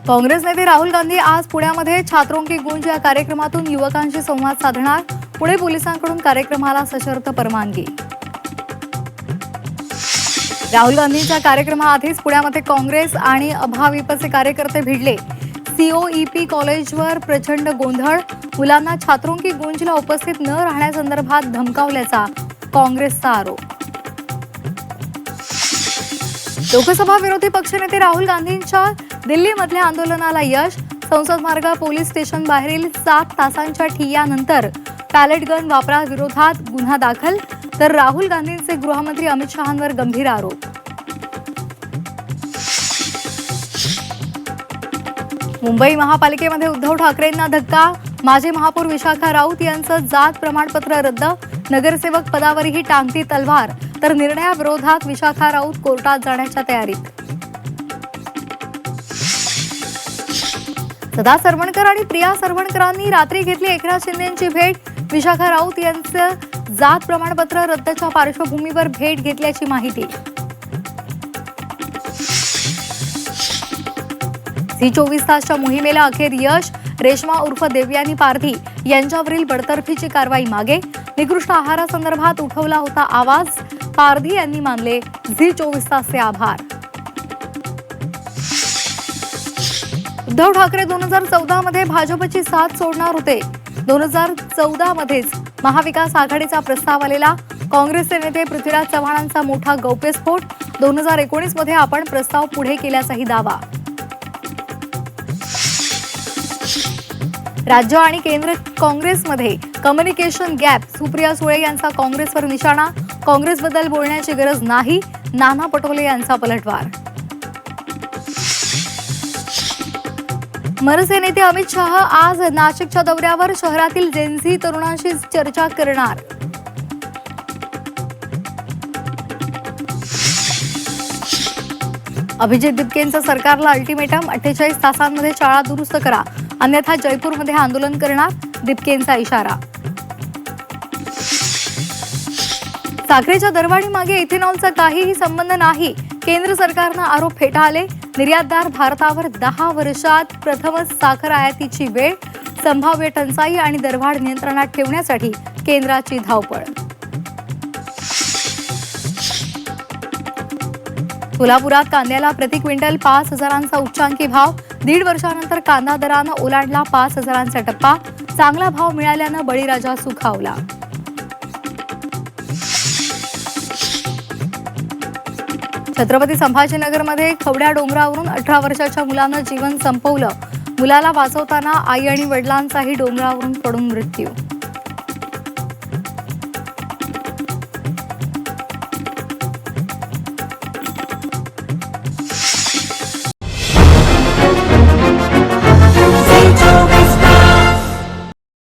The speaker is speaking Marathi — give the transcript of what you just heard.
काँग्रेस नेते राहुल गांधी आज पुण्यामध्ये छात्रों की गूंज या कार्यक्रमातून युवकांशी संवाद साधणार। पुणे पोलिसांकडून कार्यक्रमाला सशर्त परवानगी। राहुल गांधींच्या कार्यक्रमाआधीच पुण्यामध्ये काँग्रेस आणि अभाविपचे कार्यकर्ते भिडले। सीओईपी कॉलेजवर प्रचंड गोंधळ। मुलांना छात्रों की गूंजला उपस्थित न राहण्यासंदर्भात धमकावल्याचा काँग्रेसचा आरोप। लोकसभा विरोधी पक्षनेते राहुल गांधींच्या दिल्लीमधल्या आंदोलनाला यश। संसद मार्ग पोलीस स्टेशन बाहेरील 7 तासांच्या ठिय्यानंतर पॅलेट गन वापराविरोधात गुन्हा दाखल। तर राहुल गांधींचे गृहमंत्री अमित शहांवर गंभीर आरोप। मुंबई महापालिकेमध्ये उद्धव ठाकरेंना धक्का। माजी महापौर विशाखा राऊत यांचं जात प्रमाणपत्र रद्द। नगरसेवक पदावरही टांगती तलवार। तर निर्णयाविरोधात विशाखा राऊत कोर्टात जाण्याच्या तयारीत। सदा सरवणकर आणि प्रिया सरवणकरांनी रात्री घेतली एकनाथ शिंदेंची भेट। विशाखा राऊत यांचं जात प्रमाणपत्र रद्दच्या पार्श्वभूमीवर भेट घेतल्याची माहिती। झी 24 तासच्या मोहिमेला अखेर यश। रेश्मा उर्फ देवयानी पारधी यांच्यावरील बडतर्फीची कारवाई मागे। निकृष्ट आहारासंदर्भात उठवला होता आवाज। पारधी यांनी मानले झी 24 तासचे आभार। उद्धव ठाकरे 2014 मध्ये भाजपची साथ सोडणार होते। 2014 मध्येच महाविकास आघाडीचा प्रस्ताव आलेला। काँग्रेसचे नेते पृथ्वीराज चव्हाणांचा मोठा गौप्यस्फोट। 2019 मध्ये आपण प्रस्ताव पुढे केल्याचाही दावा। राज्य आणि केंद्र काँग्रेसमध्ये कम्युनिकेशन गॅप। सुप्रिया सुळे यांचा काँग्रेसवर निशाणा। काँग्रेसबद्दल बोलण्याची गरज नाही, नाना पटोले यांचा पलटवार। मनसे नेते अमित शहा आज नाशिकच्या दौऱ्यावर। शहरातील जेनझी तरुणांशी चर्चा करणार। अभिजित दिपकेंचं सरकारला अल्टिमेटम। 48 तासांमध्ये शाळा दुरुस्त करा, अन्यथा जयपूरमध्ये आंदोलन करणार। दिपकेंचा इशारा। साखरेच्या दरवाढीमागे इथेनॉलचा काहीही संबंध नाही। केंद्र सरकारनं आरोप फेटाळले। निर्यातदार भारतावर 10 वर्षात प्रथमच साखर आयातीची वेळ। संभाव्य टंचाई आणि दरवाढ नियंत्रणात ठेवण्यासाठी केंद्राची धावपळ। सोलापुरात कांद्याला प्रति क्विंटल 5,000चा उच्चांकी भाव। 1.5 वर्षानंतर कांदा दरानं ओलांडला 5,000चा टप्पा। चांगला भाव मिळाल्यानं बळीराजा सुखावला। छत्रपती संभाजीनगरमध्ये खवड्या डोंगरावरून 18 वर्षाच्या मुलानं जीवन संपवलं। मुलाला वाचवताना आई आणि वडिलांचाही डोंगरावरून पडून मृत्यू।